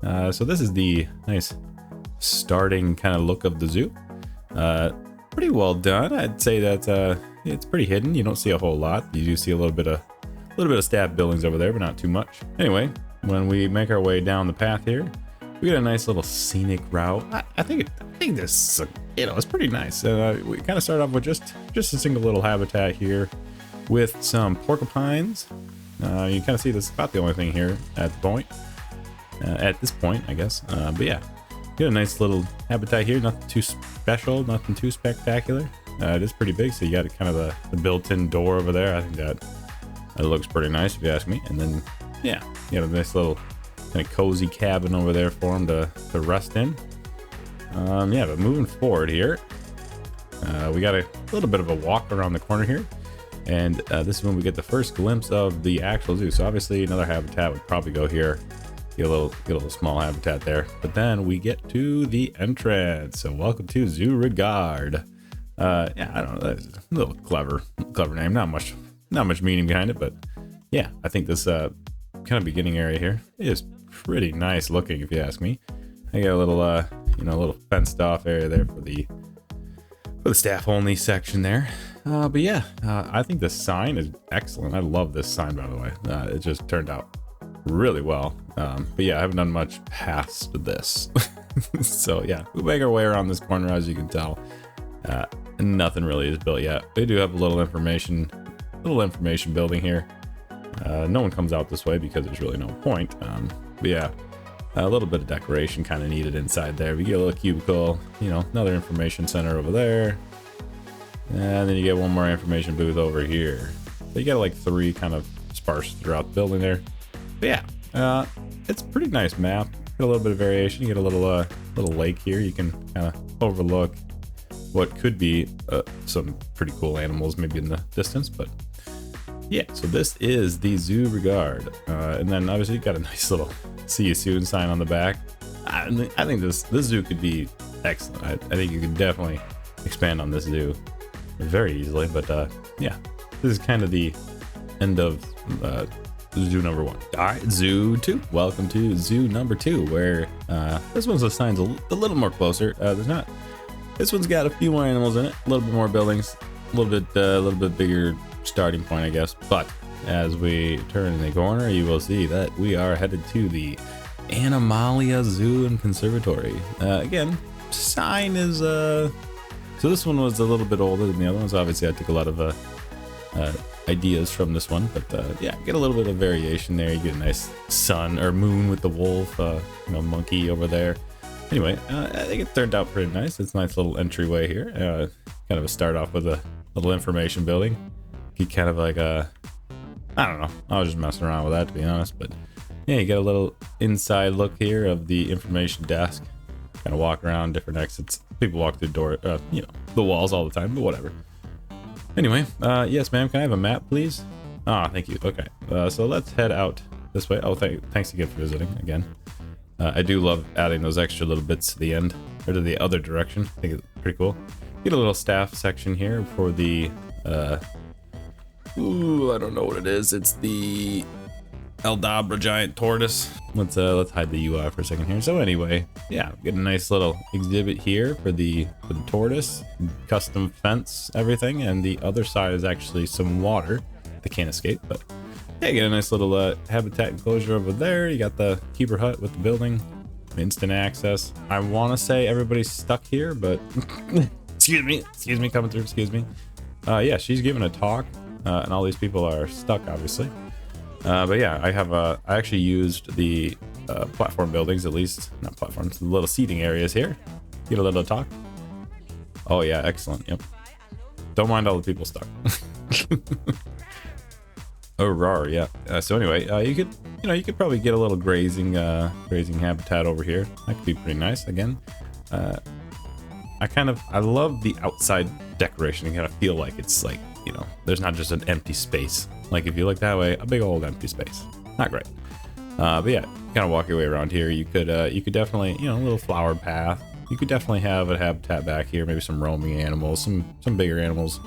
So this is the nice starting kind of look of the zoo. Pretty well done. I'd say that it's pretty hidden. You don't see a whole lot. You do see a little bit of staff buildings over there, but not too much. Anyway, when we make our way down the path here, we get a nice little scenic route. I think this, it's pretty nice. We kind of start off with just a single little habitat here with some porcupines. You kind of see this is about the only thing here at this point, I guess. But yeah, get a nice little habitat here. Nothing too special, nothing too spectacular. It is pretty big, so you got kind of the built-in door over there. I think that looks pretty nice if you ask me. And then, yeah, you got a nice little kind of cozy cabin over there for him to rest in. Yeah, but moving forward here, we got a little bit of a walk around the corner here. And this is when we get the first glimpse of the actual zoo. So obviously another habitat would probably go here. Get a little small habitat there. But then we get to the entrance. So welcome to Zoo Rigard. Yeah, I don't know. That's a little clever name. Not much meaning behind it, but yeah, I think this kind of beginning area here is pretty nice looking, if you ask me. I got a little little fenced off area there for the staff only section there. But yeah, I think the sign is excellent. I love this sign, by the way. It just turned out really well. But yeah, I haven't done much past this. So yeah, we make our way around this corner, as you can tell. Nothing really is built yet. They do have a little information building here. No one comes out this way because there's really no point. But yeah, a little bit of decoration kind of needed inside there. We get a little cubicle, another information center over there. And then you get one more information booth over here. So you got like 3 kind of sparse throughout the building there. But yeah, it's a pretty nice map. Get a little bit of variation. You get a little lake here. You can kind of overlook what could be some pretty cool animals maybe in the distance. But yeah, so this is the Zoo Rigard. And then obviously you got a nice little see you soon sign on the back. I think this zoo could be excellent. I think you can definitely expand on this zoo very easily. But yeah, this is kind of the end of zoo number 1. All right, zoo 2. Welcome to zoo number 2, where this one's assigned a little more closer. This one's got a few more animals in it, a little bit more buildings, a little bit bigger starting point, I guess. But as we turn the corner, you will see that we are headed to the Animalia Zoo and Conservatory. Again, sign is so this one was a little bit older than the other ones. Obviously, I took a lot of ideas from this one, but yeah, get a little bit of variation there. You get a nice sun or moon with the wolf, monkey over there. Anyway, I think it turned out pretty nice. It's a nice little entryway here. Kind of a start off with a little information building. You kind of like I don't know. I was just messing around with that, to be honest. But yeah, you get a little inside look here of the information desk. Kind of walk around different exits. People walk through the door, the walls all the time, but whatever. Anyway, yes, ma'am. Can I have a map, please? Ah, thank you. Okay, so let's head out this way. Oh, thanks again for visiting again. I do love adding those extra little bits to the end, or to the other direction. I think it's pretty cool. Get a little staff section here for the, I don't know what it is. It's the Aldabra giant tortoise. Let's hide the UI for a second here. So anyway, yeah, get a nice little exhibit here for the tortoise, custom fence, everything, and the other side is actually some water that can't escape, but yeah, get a nice little habitat enclosure over there. You got the keeper hut with the building, instant access. I want to say everybody's stuck here, but excuse me, coming through. Excuse me. Yeah, she's giving a talk, and all these people are stuck, obviously. But yeah, I actually used the platform buildings, at least not platforms, the little seating areas here. Get a little talk. Oh yeah, excellent. Yep. Don't mind all the people stuck. Oh, rar, yeah. So anyway, you could probably get a little grazing habitat over here. That could be pretty nice. Again, I love the outside decoration. You kind of feel like it's like, there's not just an empty space. Like if you look that way, a big old empty space. Not great. But yeah, kind of walk your way around here. You could definitely, a little flower path. You could definitely have a habitat back here. Maybe some roaming animals, some bigger animals,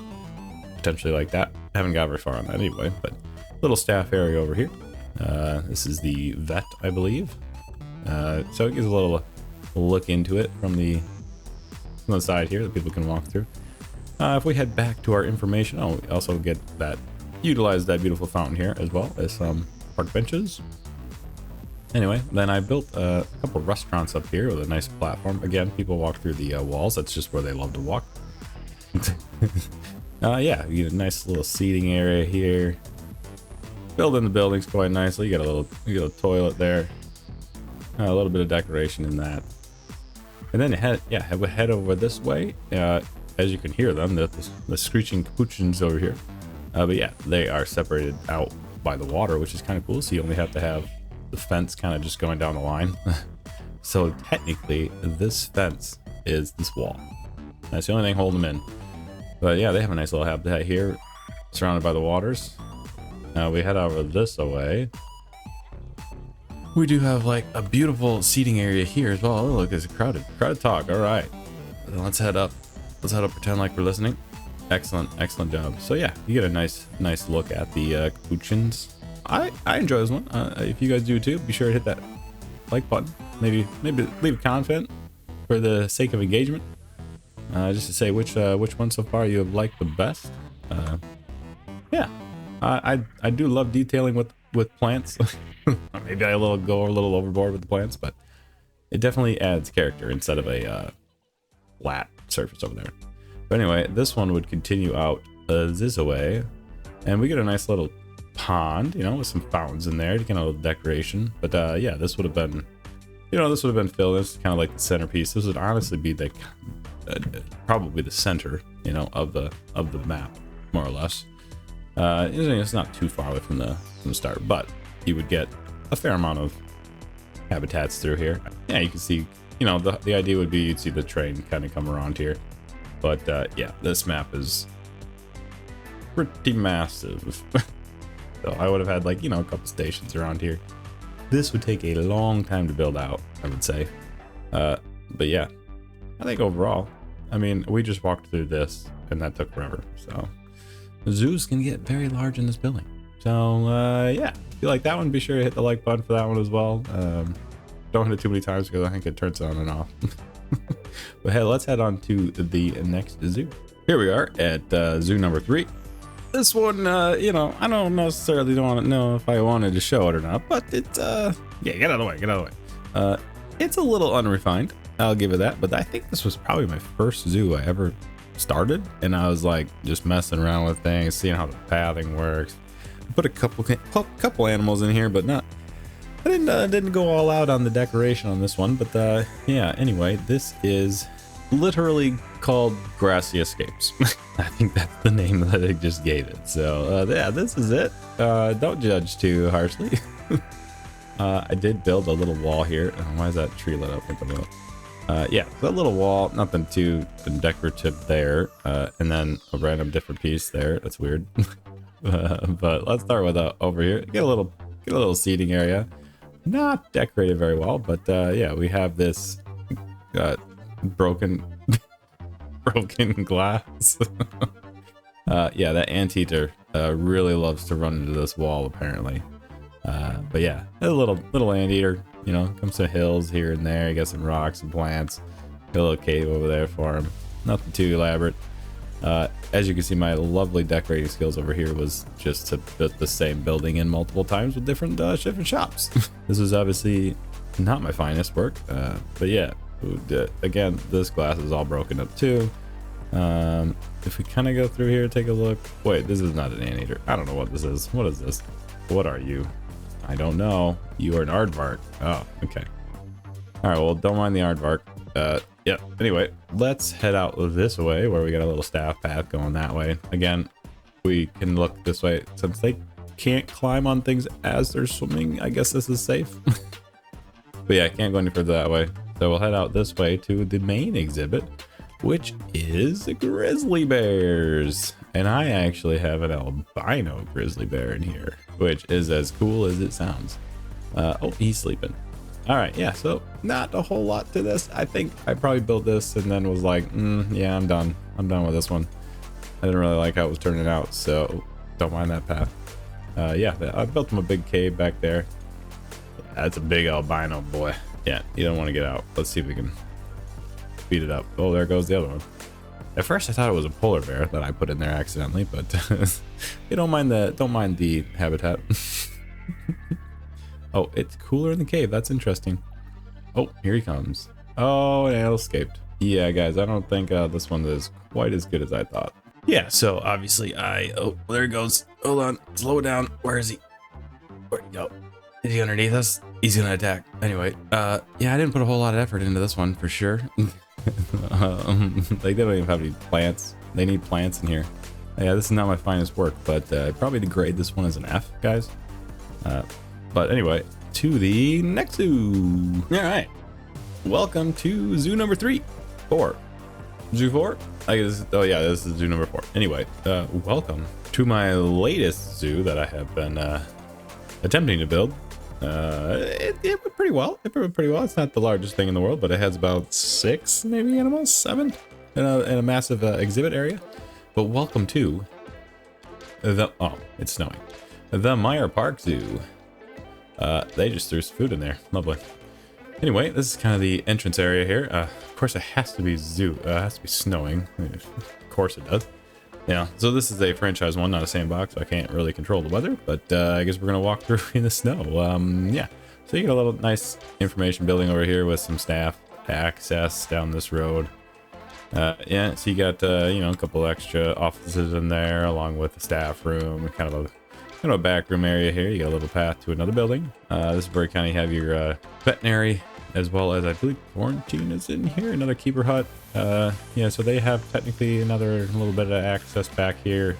potentially like that. Haven't got very far on that anyway, but little staff area over here. This is the vet, I believe. So it gives a little look into it from the side here that people can walk through. If we head back to our information, oh, we also get that, utilize that beautiful fountain here as well as some park benches. Anyway, then I built a couple restaurants up here with a nice platform. Again, people walk through the walls. That's just where they love to walk. Yeah, you get a nice little seating area here. Build in the buildings quite nicely. You got a toilet there. A little bit of decoration in that. And then head over this way. As you can hear them, the screeching capuchins over here. But yeah, they are separated out by the water, which is kind of cool. So you only have to have the fence kind of just going down the line. So technically, this fence is this wall. That's the only thing holding them in. But yeah, they have a nice little habitat here, surrounded by the waters. Now we head over this way. We do have like a beautiful seating area here as well. Oh, look, it's a crowded talk. All right, let's head up. Pretend like we're listening. Excellent job. So yeah, you get a nice look at the capuchins. I enjoy this one. If you guys do too, be sure to hit that like button. Maybe leave a comment for the sake of engagement. Just to say which one so far you have liked the best. Yeah, I do love detailing with plants. Maybe I go a little overboard with the plants, but it definitely adds character instead of a flat surface over there. But anyway, this one would continue out this way, and we get a nice little pond, with some fountains in there to get a little decoration. But yeah, this would have been, filled. This is kind of like the centerpiece. This would honestly be the probably the center, of the map, more or less. It's not too far away from the start, but you would get a fair amount of habitats through here. Yeah, you can see, the idea would be you'd see the train kind of come around here. But yeah, this map is pretty massive. So I would have had like, a couple stations around here. This would take a long time to build out, I would say. But yeah, I think overall, we just walked through this and that took forever. So the zoos can get very large in this building. So yeah, if you like that one, be sure to hit the like button for that one as well. Don't hit it too many times because I think it turns on and off. But hey, let's head on to the next zoo. Here we are at zoo number 3. This one, I don't necessarily want to know if I wanted to show it or not, but it's yeah, get out of the way. It's a little unrefined, I'll give it that, but I think this was probably my first zoo I ever started, and I was like just messing around with things, seeing how the pathing works. I put a couple animals in here, but not. I didn't go all out on the decoration on this one, but yeah. Anyway, this is literally called Grassy Escapes. I think that's the name that I just gave it. So yeah, this is it. Don't judge too harshly. I did build a little wall here. Why is that tree lit up? Yeah, that little wall, nothing too decorative there, and then a random different piece there. That's weird. But let's start with over here. Get a little seating area. Not decorated very well, but yeah, we have this broken glass. Yeah, that anteater really loves to run into this wall apparently. But yeah, a little anteater, comes to hills here and there. You got some rocks and plants. Got a little cave over there for him. Nothing too elaborate. As you can see, my lovely decorating skills over here was just to put the same building in multiple times with different shops. This is obviously not my finest work, but yeah, again, this glass is all broken up too. If we kind of go through here, take a look. Wait, this is not an anteater. I don't know what this is. What is this? What are you? I don't know. You are an aardvark. Oh, okay. All right, well, don't mind the aardvark. Yeah, anyway, let's head out this way where we got a little staff path going that way. Again, we can look this way. Since they can't climb on things as they're swimming, I guess this is safe. But yeah, I can't go any further that way. So we'll head out this way to the main exhibit, which is grizzly bears. And I actually have an albino grizzly bear in here, which is as cool as it sounds. Oh, he's sleeping. All right, yeah, so not a whole lot to this. I think I probably built this and then was like, yeah, I'm done with this one. I didn't really like how it was turning out, so don't mind that path. Yeah, I built him a big cave back there. That's a big albino boy. Yeah, you don't want to get out. Let's see if we can speed it up. Oh, there goes the other one. At first, I thought it was a polar bear that I put in there accidentally, but you don't mind the habitat. Oh, it's cooler in the cave. That's interesting. Oh, here he comes. Oh, and it escaped. Yeah, guys, I don't think this one is quite as good as I thought. Yeah, so obviously oh, there he goes. Hold on, slow down. Where is he? Where'd he go? Is he underneath us? He's gonna attack. Anyway, yeah, I didn't put a whole lot of effort into this one for sure. Like they don't even have any plants. They need plants in here. Yeah, this is not my finest work, but probably to grade this one as an F, guys. But anyway, to the next zoo. All right, welcome to zoo number 4. Zoo 4? I guess. Oh yeah, this is zoo number 4. Anyway, welcome to my latest zoo that I have been attempting to build. It went pretty well. It's not the largest thing in the world, but it has about 6 maybe animals, 7 in a massive exhibit area. But welcome to it's snowing, the Meyer Park Zoo. They just threw some food in there. Lovely. Anyway, this is kind of the entrance area here. Of course, it has to be zoo. It has to be snowing. Of course it does. Yeah, so this is a franchise one, not a sandbox, so I can't really control the weather, but I guess we're gonna walk through in the snow. Yeah, so you get a little nice information building over here with some staff access down this road. Yeah, so you got you know, a couple extra offices in there, along with the staff room, kind of a back room area here. You got a little path to another building. This is where you kind of have your veterinary, as well as I believe quarantine is in here, another keeper hut. Yeah, so they have technically another little bit of access back here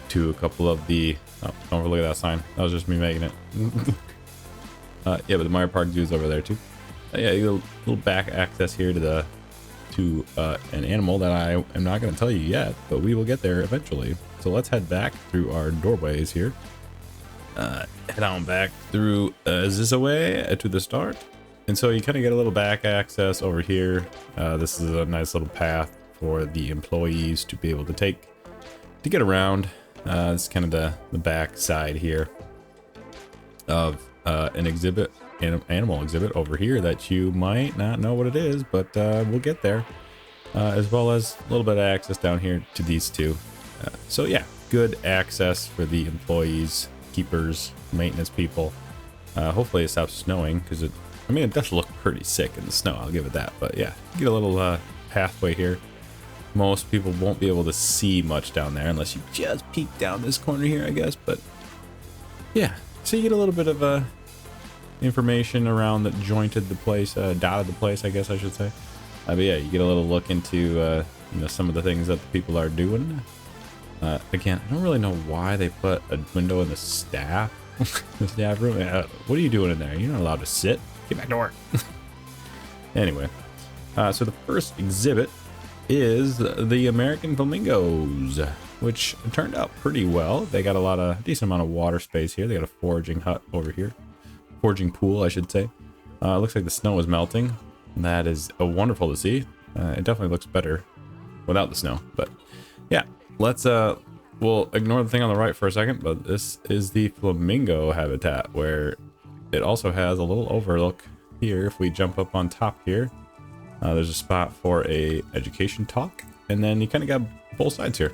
to a couple of the, oh, don't overlook that sign. That was just me making it. Yeah, but the Meyer Park Zoo is over there too. Yeah, you got a little back access here to an animal that I am not going to tell you yet, but we will get there eventually. So let's head back through our doorways here. Head on back through this way to the start. And so you kind of get a little back access over here. This is a nice little path for the employees to be able to take to get around. It's kind of the back side here of an exhibit, an animal exhibit over here that you might not know what it is, but we'll get there. As well as a little bit of access down here to these two. So yeah, good access for the employees, keepers, maintenance people. Hopefully it stops snowing, because it does look pretty sick in the snow, I'll give it that. But yeah, you get a little pathway here. Most people won't be able to see much down there unless you just peek down this corner here, I guess. But yeah, so you get a little bit of information around that jointed the place, dotted the place, I guess I should say. But yeah, you get a little look into you know, some of the things that the people are doing. Again, I don't really know why they put a window in the staff room. What are you doing in there? You're not allowed to sit. Get back to work. Anyway, so the first exhibit is the American flamingos, which turned out pretty well. They got a decent amount of water space here. They got a foraging hut over here, foraging pool, I should say. Looks like the snow is melting. That is wonderful to see. It definitely looks better without the snow, but yeah, let's we'll ignore the thing on the right for a second. But this is the flamingo habitat, where it also has a little overlook here. If we jump up on top here, there's a spot for a education talk, and then you kind of got both sides here.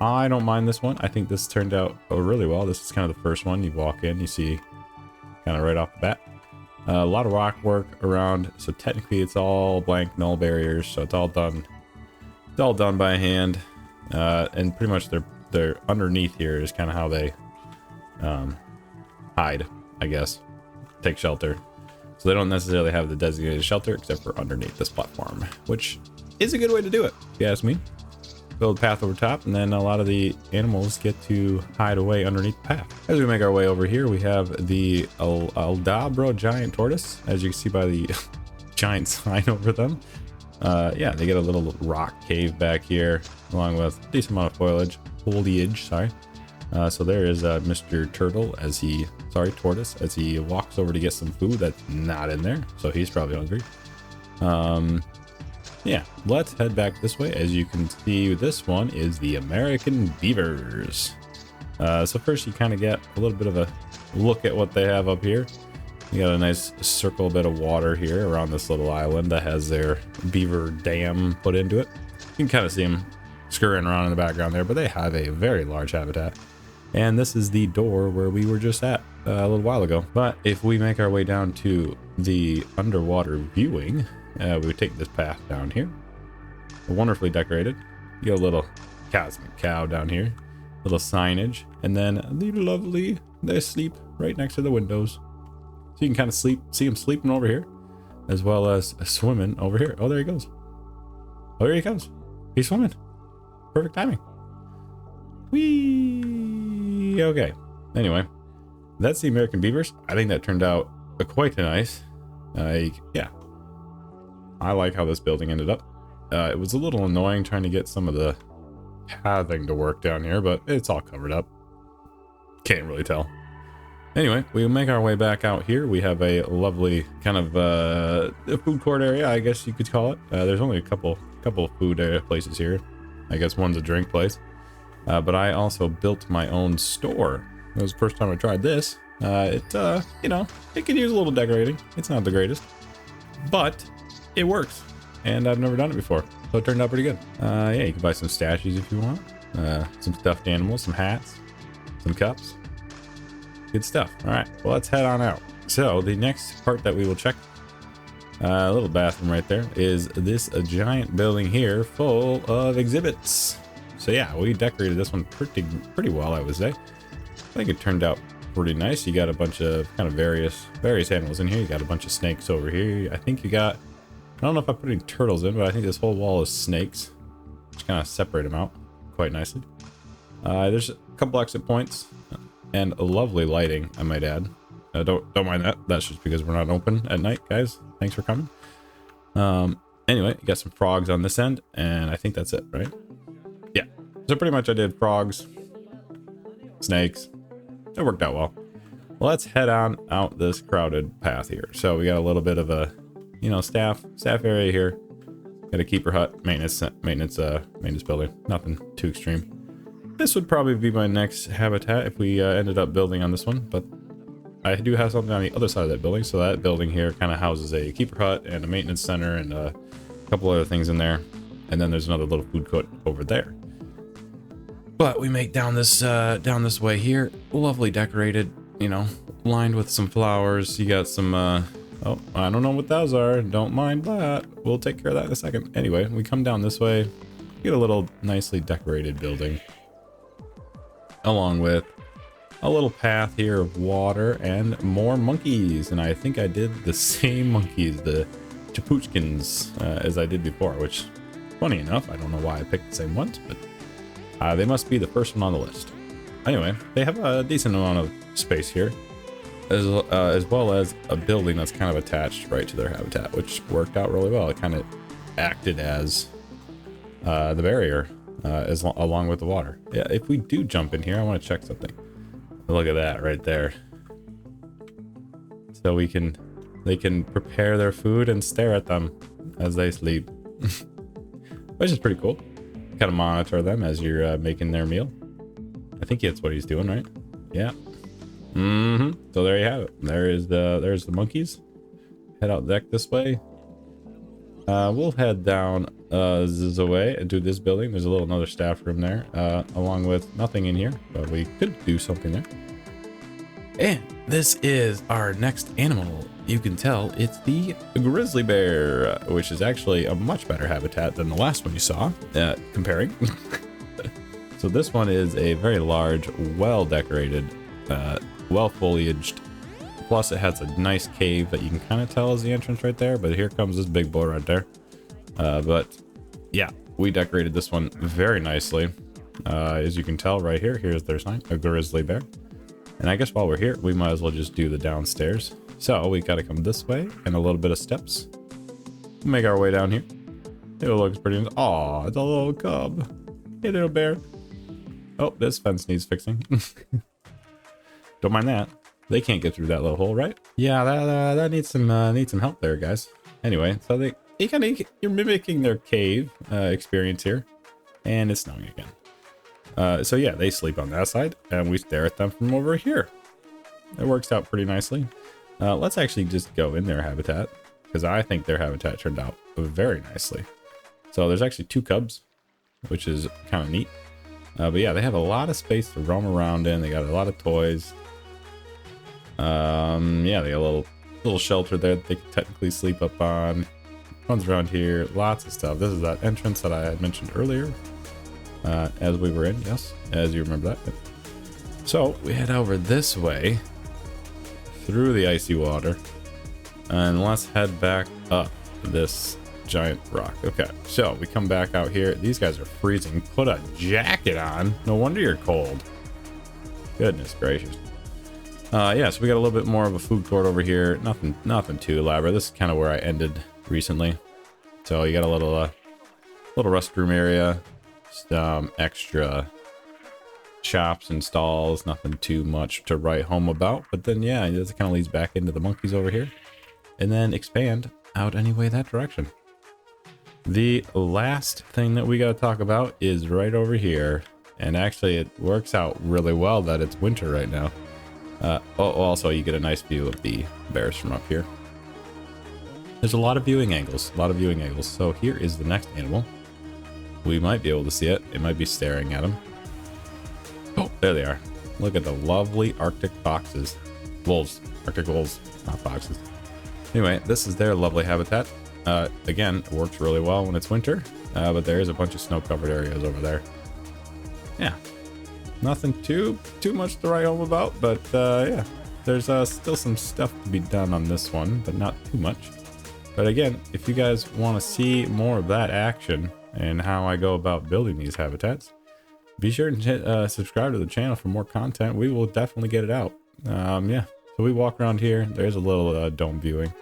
I don't mind this one. I think this turned out really well. This is kind of the first one. You walk in, you see kind of right off the bat a lot of rock work around, so technically it's all blank, null barriers, so it's all done by hand. And pretty much they're underneath here is kind of how they hide, I guess, take shelter. So they don't necessarily have the designated shelter except for underneath this platform, which is a good way to do it, if you ask me. Build a path over top, and then a lot of the animals get to hide away underneath the path. As we make our way over here, we have the Aldabra giant tortoise, as you can see by the giant sign over them. Yeah, they get a little rock cave back here, along with a decent amount of foliage, sorry. So there is Mr. Tortoise, as he walks over to get some food that's not in there, so he's probably hungry. Yeah, let's head back this way. As you can see, this one is the American beavers. So first you kind of get a little bit of a look at what they have up here. You got a nice circle bit of water here around this little island that has their beaver dam put into it. You can kind of see them scurrying around in the background there, but they have a very large habitat. And this is the door where we were just at a little while ago. But if we make our way down to the underwater viewing, we would take this path down here. Wonderfully decorated. You got a little cosmic cow down here, little signage, and then the lovely, they sleep right next to the windows. So you can kind of see him sleeping over here, as well as swimming over here. Oh, there he goes. Oh, here he comes. He's swimming. Perfect timing. Whee! Okay. Anyway, that's the American beavers. I think that turned out quite nice. Yeah. I like how this building ended up. It was a little annoying trying to get some of the pathing to work down here, but it's all covered up. Can't really tell. Anyway, we make our way back out here. We have a lovely kind of food court area, I guess you could call it. There's only a couple food places here. I guess one's a drink place. But I also built my own store. It was the first time I tried this. You know, it could use a little decorating. It's not the greatest, but it works. And I've never done it before, so it turned out pretty good. Yeah, you can buy some statues if you want. Some stuffed animals, some hats, some cups. Good stuff. All right, well, let's head on out. So the next part that we will check, a little bathroom right there, is this giant building here full of exhibits. So yeah, we decorated this one pretty well, I would say. I think it turned out pretty nice. You got a bunch of kind of various animals in here. You got a bunch of snakes over here. I think you got, I don't know if I put any turtles in, but I think this whole wall is snakes. Just kind of separate them out quite nicely. There's a couple exit points and a lovely lighting, I might add. Don't mind that. That's just because we're not open at night, guys. Thanks for coming. Anyway, you got some frogs on this end, and I think that's it, right? Yeah. So pretty much I did frogs, snakes. It worked out well. Well, let's head on out this crowded path here. So we got a little bit of a, you know, staff area here. Got a keeper hut, maintenance building. Nothing too extreme. This would probably be my next habitat if we ended up building on this one, but I do have something on the other side of that building. So that building here kind of houses a keeper hut and a maintenance center and a couple other things in there. And then there's another little food court over there. But we make down this way here, lovely decorated, you know, lined with some flowers. You got some oh, I don't know what those are. Don't mind that. We'll take care of that in a second. Anyway, we come down this way, get a little nicely decorated building, along with a little path here of water and more monkeys. And I think I did the same monkeys, the Capuchkins, as I did before, which, funny enough, I don't know why I picked the same ones, but they must be the first one on the list. Anyway, they have a decent amount of space here, as well as a building that's kind of attached right to their habitat, which worked out really well. It kind of acted as the barrier along with the water. Yeah, if we do jump in here, I want to check something. Look at that right there. So they can prepare their food and stare at them as they sleep, which is pretty cool. Kind of monitor them as you're making their meal. I think that's what he's doing, right? Yeah. So there you have it. There's the monkeys. Head out deck this way. We'll head down this way and do this building. There's another staff room there, along with nothing in here, but we could do something there. And this is our next animal. You can tell it's the grizzly bear, which is actually a much better habitat than the last one you saw, comparing. So this one is a very large, well-decorated, well-foliaged. Plus it has a nice cave that you can kind of tell is the entrance right there, but here comes this big boy right there. But yeah, we decorated this one very nicely. As you can tell right here, here's their sign, a grizzly bear. And I guess while we're here, we might as well just do the downstairs. So we got to come this way and a little bit of steps. Make our way down here. It looks pretty nice. Aw, it's a little cub. Hey, little bear. Oh, this fence needs fixing. Don't mind that. They can't get through that little hole, right? Yeah, that needs some help there, guys. Anyway, so you're mimicking their cave experience here, and it's snowing again. So yeah, they sleep on that side, and we stare at them from over here. It works out pretty nicely. Let's actually just go in their habitat, because I think their habitat turned out very nicely. So there's actually 2 cubs, which is kind of neat. But yeah, they have a lot of space to roam around in. They got a lot of toys. Yeah, they got a little shelter there that they can technically sleep up on. Runs around here, lots of stuff. This is that entrance that I had mentioned earlier, as we were in. Yes, as you remember that. So we head over this way through the icy water, and let's head back up this giant rock. Okay, so we come back out here. These guys are freezing. Put a jacket on. No wonder you're cold. Goodness gracious. Yeah, so we got a little bit more of a food court over here. Nothing too elaborate. This is kind of where I ended recently. So you got a little restroom area, some extra shops and stalls. Nothing too much to write home about. But then yeah, this kind of leads back into the monkeys over here, and then expand out anyway that direction. The last thing that we got to talk about is right over here, and actually it works out really well that it's winter right now. Also you get a nice view of the bears from up here. There's a lot of viewing angles, so here is the next animal. We might be able to see it. It might be staring at him. Oh, there they are. Look at the lovely Arctic foxes. Wolves. Arctic wolves, not foxes. Anyway, this is their lovely habitat. Again, it works really well when it's winter, but there is a bunch of snow-covered areas over there. Yeah, nothing too much to write home about, but yeah, there's still some stuff to be done on this one, but not too much. But again, if you guys want to see more of that action and how I go about building these habitats, be sure to subscribe to the channel for more content. We will definitely get it out. Yeah, so we walk around here. There's a little dome viewing.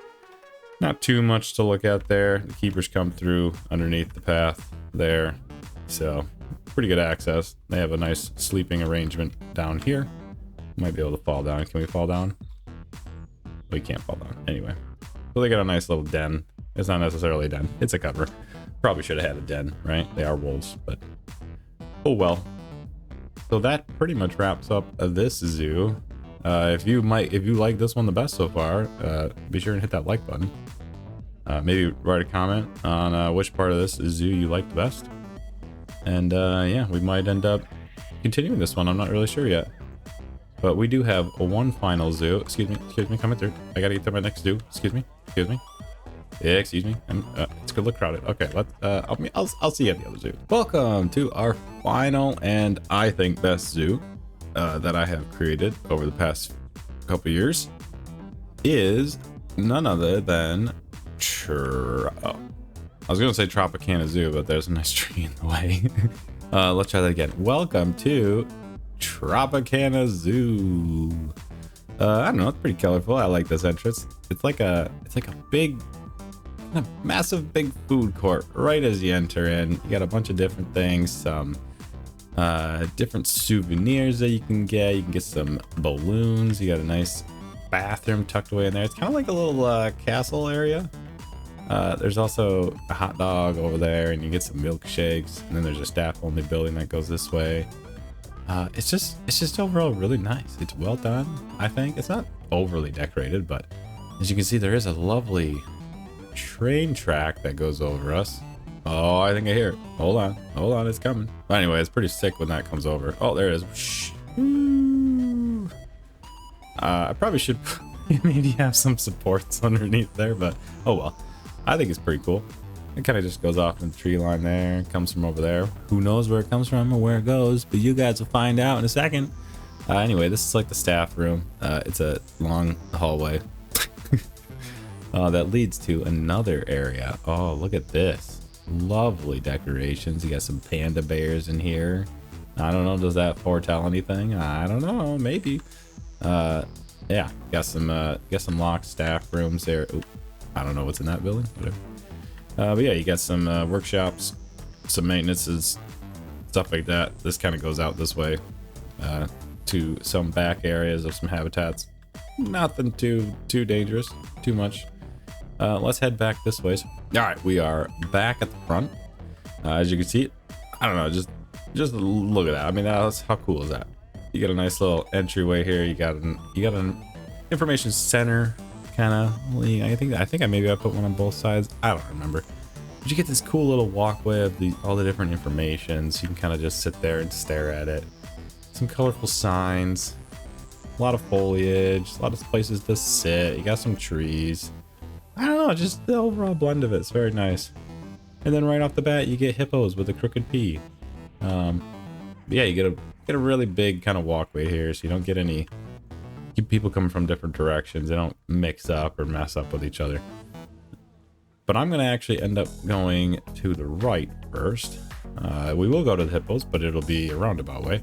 Not too much to look at there. The keepers come through underneath the path there. So pretty good access. They have a nice sleeping arrangement down here. Might be able to fall down. Can we fall down? We can't fall down. Anyway. So they got a nice little den. It's not necessarily a den. It's a cover. Probably should have had a den, right? They are wolves, but oh well. So that pretty much wraps up this zoo. If you like this one the best so far, be sure and hit that like button. Maybe write a comment on which part of this zoo you like the best. And yeah, we might end up continuing this one. I'm not really sure yet. But we do have one final zoo. Excuse me, coming through. I gotta get to my next zoo. Excuse me. Yeah, excuse me. It's gonna look crowded. Okay, I'll see you at the other zoo. Welcome to our final and I think best zoo that I have created over the past couple years. Is none other than I was gonna say Tropicana Zoo, but there's a nice tree in the way. Let's try that again. Welcome to Tropicana Zoo. I don't know, it's pretty colorful. I like this entrance. It's like a big, massive big food court right as you enter in. You got a bunch of different things, some different souvenirs that you can get. You can get some balloons. You got a nice bathroom tucked away in there. It's kind of like a little castle area. There's also a hot dog over there, and you get some milkshakes. And then there's a staff-only building that goes this way. It's just overall really nice. It's well done, I think. It's not overly decorated, but as you can see, there is a lovely train track that goes over us. Oh, I think I hear it. Hold on, it's coming. But anyway, it's pretty sick when that comes over. Oh, there it is. I probably should maybe have some supports underneath there, but oh well. I think it's pretty cool. It kind of just goes off in the tree line there. It comes from over there. Who knows where it comes from or where it goes, but you guys will find out in a second. Anyway, this is like the staff room. It's a long hallway that leads to another area. Oh, look at this. Lovely decorations. You got some panda bears in here. I don't know. Does that foretell anything? I don't know. Maybe. Yeah, got some locked staff rooms there. Oop, I don't know what's in that building. Whatever. But yeah, you got some workshops, some maintenances, stuff like that. This kind of goes out this way to some back areas of some habitats. Nothing too dangerous, too much. Let's head back this way. All right, we are back at the front. As you can see, I don't know, just look at that. I mean, how cool is that? You got a nice little entryway here. You got information center, kind of. I think maybe I put one on both sides. I don't remember. But you get this cool little walkway of all the different information, so you can kind of just sit there and stare at it. Some colorful signs, a lot of foliage, a lot of places to sit. You got some trees. I don't know, just the overall blend of it's very nice. And then right off the bat, you get hippos with a crooked P. Yeah, you get a really big kind of walkway here, so you don't get any people coming from different directions. They don't mix up or mess up with each other. But I'm gonna actually end up going to the right first. We will go to the hippos, but it'll be a roundabout way.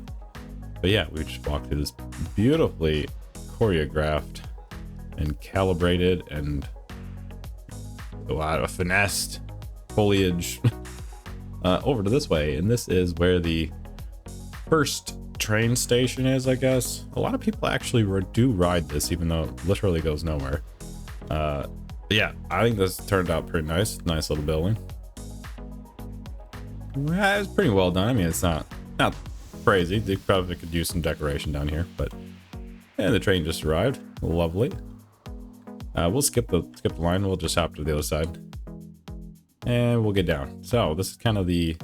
But yeah, we just walked through this beautifully choreographed and calibrated and a lot of finessed foliage over to this way. And this is where the first train station is, I guess. A lot of people actually do ride this, even though it literally goes nowhere. Yeah, I think this turned out pretty nice. Nice little building. Yeah, it's pretty well done. I mean, it's not crazy. They probably could use some decoration down here, but yeah, the train just arrived. Lovely. We'll skip the line. We'll just hop to the other side, and we'll get down. So this is kind of the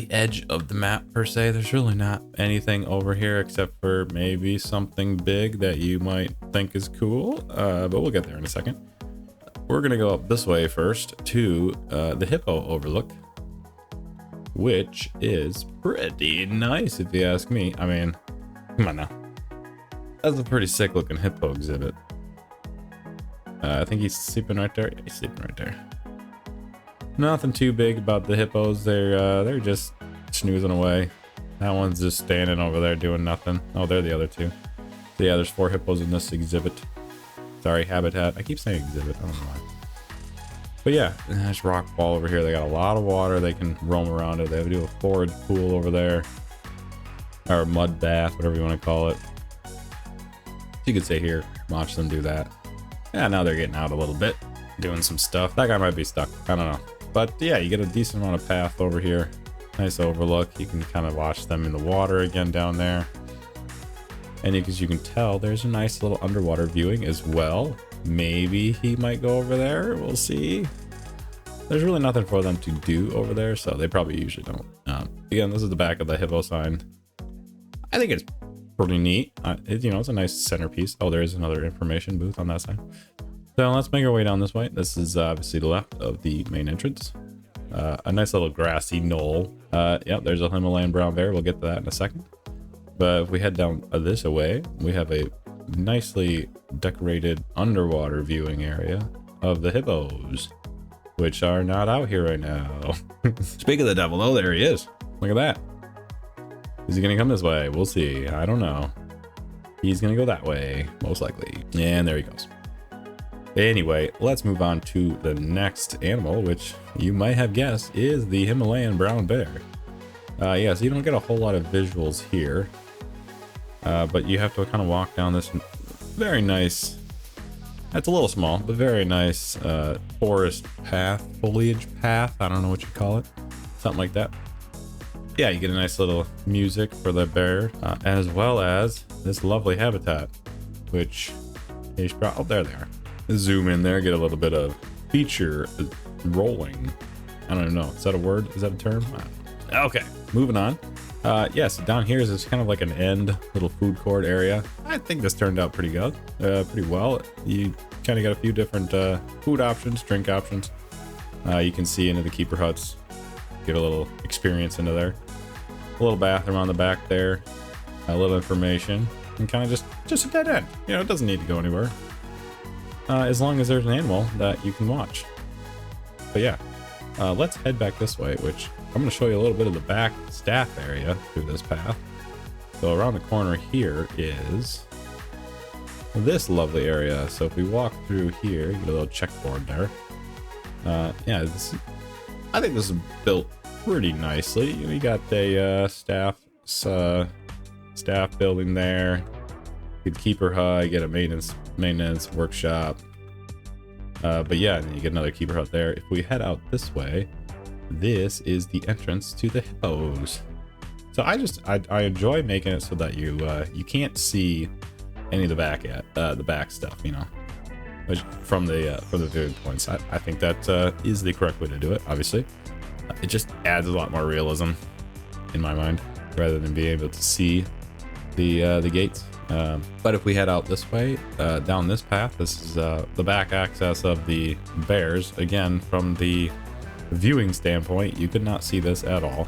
edge of the map per se. There's really not anything over here except for maybe something big that you might think is cool, but we'll get there in a second. We're gonna go up this way first to the hippo overlook, which is pretty nice if you ask me. I mean, come on now. That's a pretty sick looking hippo exhibit. I think he's sleeping right there. Yeah, he's sleeping right there. Nothing too big about the hippos. They're just snoozing away. That one's just standing over there doing nothing. Oh, they're the other two. So yeah, there's 4 hippos in this exhibit. Sorry, habitat. I keep saying exhibit. I don't know why. But yeah, there's rock wall over here. They got a lot of water. They can roam around it. They do a forage pool over there, or a mud bath, whatever you want to call it. You could say here, watch them do that. Yeah, now they're getting out a little bit, doing some stuff. That guy might be stuck. I don't know. But yeah, you get a decent amount of path over here. Nice overlook. You can kind of watch them in the water again down there. And as you can tell, there's a nice little underwater viewing as well. Maybe he might go over there. We'll see. There's really nothing for them to do over there, so they probably usually don't. Again, this is the back of the hippo sign. I think it's pretty neat. It's a nice centerpiece. Oh, there is another information booth on that side. So let's make our way down this way. This is obviously the left of the main entrance. A nice little grassy knoll. Yep, there's a Himalayan brown bear. We'll get to that in a second. But if we head down this way, we have a nicely decorated underwater viewing area of the hippos, which are not out here right now. Speak of the devil, oh, there he is. Look at that. Is he gonna come this way? We'll see. I don't know. He's gonna go that way, most likely. And there he goes. Anyway, let's move on to the next animal, which you might have guessed is the Himalayan brown bear. Yeah, so you don't get a whole lot of visuals here, but you have to kind of walk down this very nice, it's a little small, but very nice forest path, foliage path. I don't know what you call it, something like that. Yeah, you get a nice little music for the bear, as well as this lovely habitat, which is, oh, there they are. Zoom in there, get a little bit of feature rolling. I don't know, is that a word? Is that a term? Okay, moving on. Yeah, so down here is just kind of like an end little food court area. I think this turned out pretty good, pretty well. You kind of got a few different food options, drink options. You can see into the keeper huts, get a little experience into there. A little bathroom on the back there, a little information, and kind of just a dead end. It doesn't need to go anywhere, as long as there's an animal that you can watch. But yeah, let's head back this way, which I'm going to show you a little bit of the back staff area through this path. So around the corner here is this lovely area. So if we walk through here, you get a little checkboard there. Yeah, I think this is built pretty nicely. You got a staff building there. You get keeper hut, you get a maintenance workshop. But yeah, and then you get another keeper hut there. If we head out this way, this is the entrance to the hippos. So I enjoy making it so that you can't see any of the back stuff, you know, which from the viewing points. I think that is the correct way to do it. Obviously, it just adds a lot more realism in my mind, rather than being able to see the gates. But if we head out this way, down this path, this is the back access of the bears. Again, from the viewing standpoint, you could not see this at all.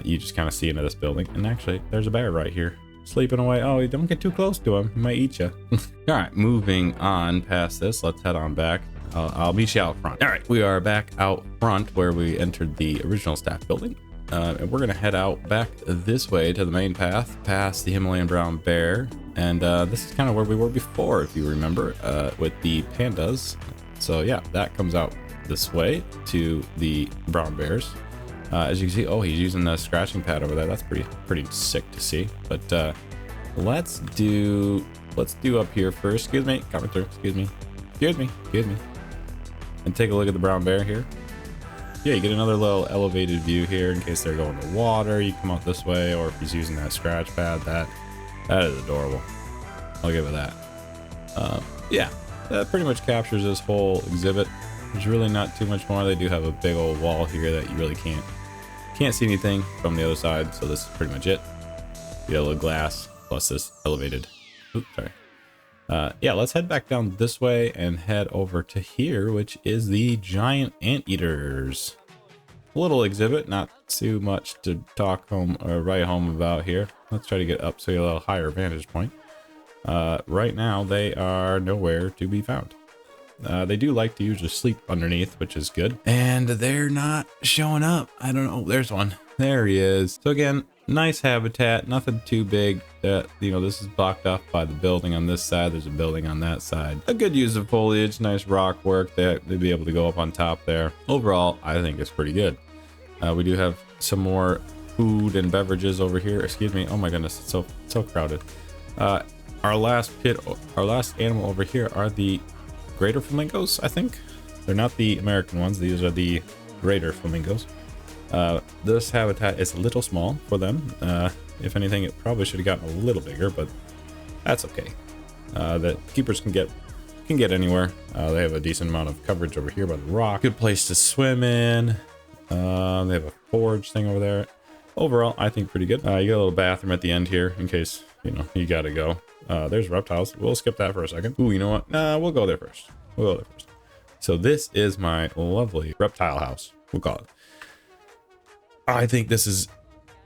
You just kind of see into this building, and actually there's a bear right here sleeping away. Oh, don't get too close to him, he might eat you. All right, moving on past this, let's head on back. I'll meet you out front. All right, we are back out front where we entered the original staff building. And we're gonna head out back this way to the main path, past the Himalayan brown bear. And this is kind of where we were before, if you remember, with the pandas. So yeah, that comes out this way to the brown bears. As you can see, oh, he's using the scratching pad over there. That's pretty sick to see. But let's do up here first. Excuse me, coming through. Excuse me, and take a look at the brown bear here. Yeah, you get another little elevated view here in case they're going to water. You come out this way, or if he's using that scratch pad, that is adorable. I'll give it that. Yeah, that pretty much captures this whole exhibit. There's really not too much more. They do have a big old wall here that you really can't see anything from the other side. So this is pretty much it. You got a little glass plus this elevated. Oops, sorry. Yeah, let's head back down this way and head over to here, which is the giant anteaters. A little exhibit, not too much to talk home or write home about here. Let's try to get up so you have a little higher vantage point. Right now, they are nowhere to be found. They do like to usually sleep underneath, which is good. And they're not showing up. I don't know. There's one. There he is. So again, nice habitat, nothing too big. You know, this is blocked off by the building on this side. There's a building on that side. A good use of foliage, nice rock work that they'd be able to go up on top there. Overall, I think it's pretty good. We do have some more food and beverages over here. Excuse me. Oh my goodness, it's so crowded. Our last animal over here are the greater flamingos, I think. They're not the American ones. These are the greater flamingos. This habitat is a little small for them. If anything, it probably should have gotten a little bigger, but that's okay. The keepers can get anywhere. They have a decent amount of coverage over here by the rock. Good place to swim in. They have a forage thing over there. Overall, I think pretty good. You got a little bathroom at the end here in case, you know, you gotta go. There's reptiles. We'll skip that for a second. Ooh, you know what? We'll go there first. So this is my lovely reptile house, we'll call it. I think this is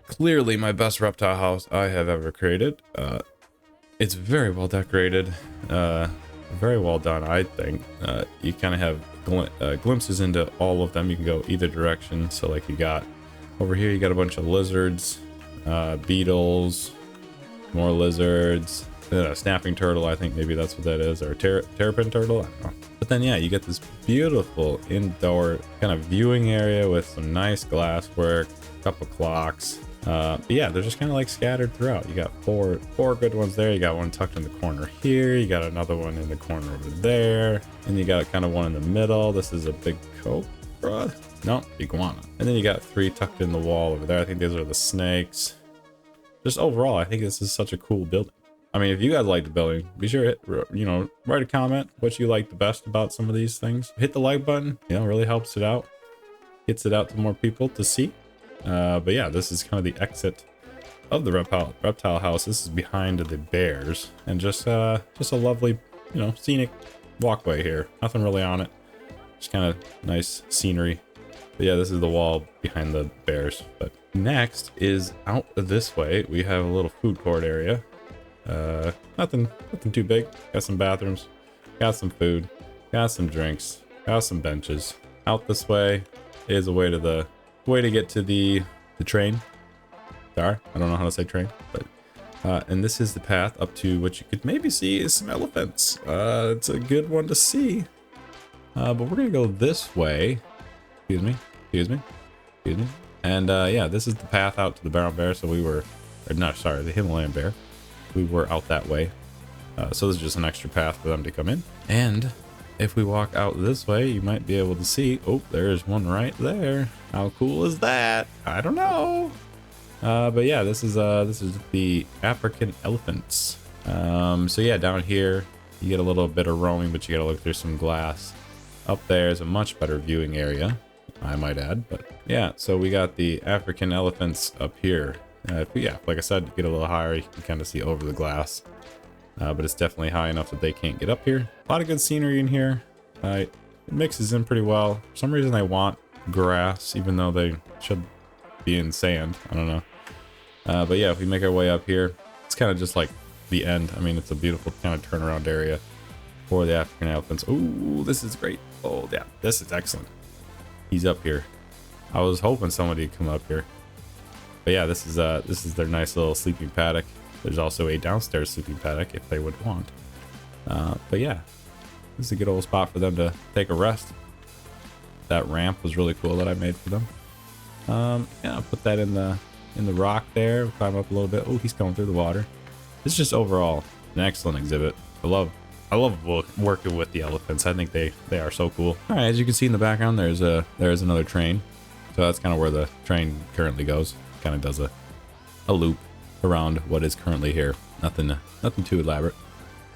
clearly my best reptile house I have ever created. It's very well decorated, very well done, I think. You kind of have glimpses into all of them. You can go either direction. So like you got over here, you got a bunch of lizards, beetles, more lizards, a snapping turtle. I think maybe that's what that is, or a terrapin turtle. I don't know. But then yeah, you get this beautiful indoor kind of viewing area with some nice glass work, a couple clocks. But yeah, they're just kind of like scattered throughout. You got four good ones there. You got one tucked in the corner here. You got another one in the corner over there, and you got kind of one in the middle. This is a big cobra. No, iguana. And then you got three tucked in the wall over there. I think these are the snakes. Just overall, I think this is such a cool building. I mean, if you guys like the building, be sure to write a comment what you like the best about some of these things. Hit the like button, really helps it out. Gets it out to more people to see. But yeah, this is kind of the exit of the reptile house. This is behind the bears, and just a lovely, scenic walkway here. Nothing really on it. Just kind of nice scenery. But yeah, this is the wall behind the bears. But next is out this way. We have a little food court area. Nothing too big. Got some bathrooms, got some food, got some drinks, got some benches. Out this way is a way to get to the train. Sorry, I don't know how to say train, but and this is the path up to what you could maybe see is some elephants. It's a good one to see. But we're gonna go this way. Excuse me. And yeah, this is the path out to the brown bear. So the Himalayan bear. We were out that way. So this is just an extra path for them to come in. And if we walk out this way, you might be able to see, oh, there's one right there. How cool is that? I don't know. But yeah, this is the African elephants. So yeah, down here you get a little bit of roaming, but you gotta look through some glass. Up there is a much better viewing area, I might add. But yeah, so we got the African elephants up here. Yeah, like I said, you get a little higher, you can kind of see over the glass. But it's definitely high enough that they can't get up here. A lot of good scenery in here. It mixes in pretty well. For some reason I want grass, even though they should be in sand. I don't know. But yeah, if we make our way up here, it's kind of just like the end. I mean, it's a beautiful kind of turnaround area for the African elephants. Oh, this is great. Oh yeah, this is excellent. He's up here. I was hoping somebody would come up here. But yeah, this is their nice little sleeping paddock. There's also a downstairs sleeping paddock if they would want. But yeah, this is a good old spot for them to take a rest. That ramp was really cool that I made for them. Yeah, I'll put that in the rock there. We'll climb up a little bit. Oh, he's going through the water. This is just overall an excellent exhibit. I love working with the elephants. I think they are so cool. All right, as you can see in the background, there's another train. So that's kind of where the train currently goes. Kind of does a loop around what is currently here. Nothing too elaborate.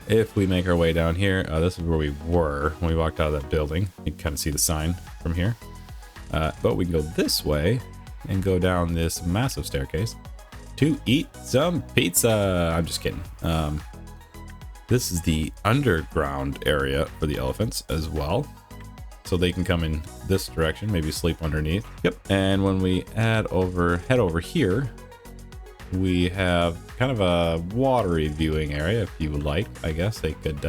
If we make our way down here, this is where we were when we walked out of that building. You can kind of see the sign from here. But we can go this way and go down this massive staircase to eat some pizza. I'm just kidding. This is the underground area for the elephants as well. So they can come in this direction, maybe sleep underneath. Yep. And when we head over here, we have kind of a watery viewing area, if you would like. I guess they could,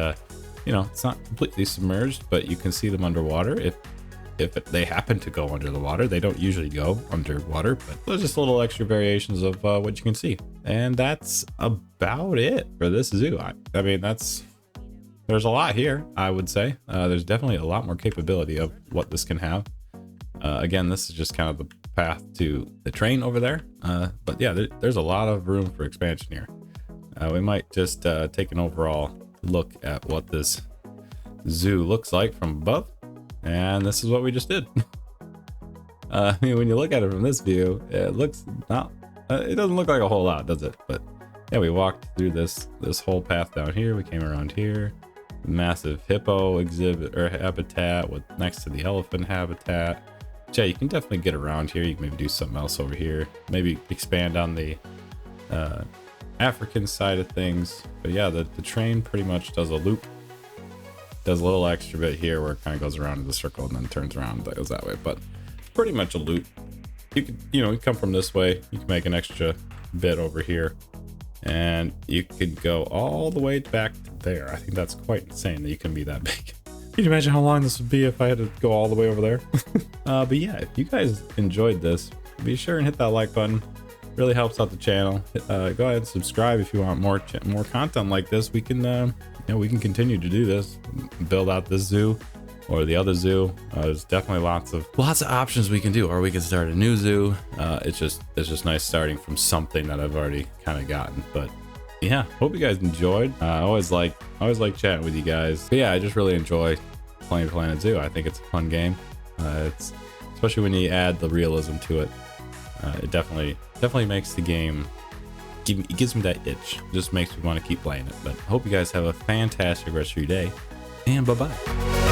it's not completely submerged, but you can see them underwater if they happen to go under the water. They don't usually go underwater, but there's just little extra variations of what you can see. And that's about it for this zoo. I mean, there's a lot here, I would say. There's definitely a lot more capability of what this can have. Again, this is just kind of the path to the train over there. But yeah, there's a lot of room for expansion here. We might just take an overall look at what this zoo looks like from above. And this is what we just did. I mean, when you look at it from this view, it looks not, it doesn't look like a whole lot, does it? But yeah, we walked through this whole path down here. We came around here. Massive hippo exhibit or habitat with next to the elephant habitat. Yeah, you can definitely get around here. You can maybe do something else over here. Maybe expand on the African side of things. But yeah, the train pretty much does a loop. Does a little extra bit here where it kind of goes around in the circle and then turns around and goes that way. But pretty much a loop. You could, you come from this way. You can make an extra bit over here. And you could go all the way back to there. I think that's quite insane that you can be that big. Can you imagine how long this would be if I had to go all the way over there? But yeah, if you guys enjoyed this, be sure and hit that like button. Really helps out the channel. Go ahead and subscribe if you want more content like this. We can we can continue to do this, build out this zoo or the other zoo. There's definitely lots of options we can do, or we can start a new zoo. It's just nice starting from something that I've already kind of gotten. But yeah, hope you guys enjoyed. I always like chatting with you guys. But yeah, I just really enjoy playing Planet Zoo. I think it's a fun game. It's especially when you add the realism to it. It definitely makes the game. It gives me that itch. It just makes me want to keep playing it. But I hope you guys have a fantastic rest of your day, and bye bye.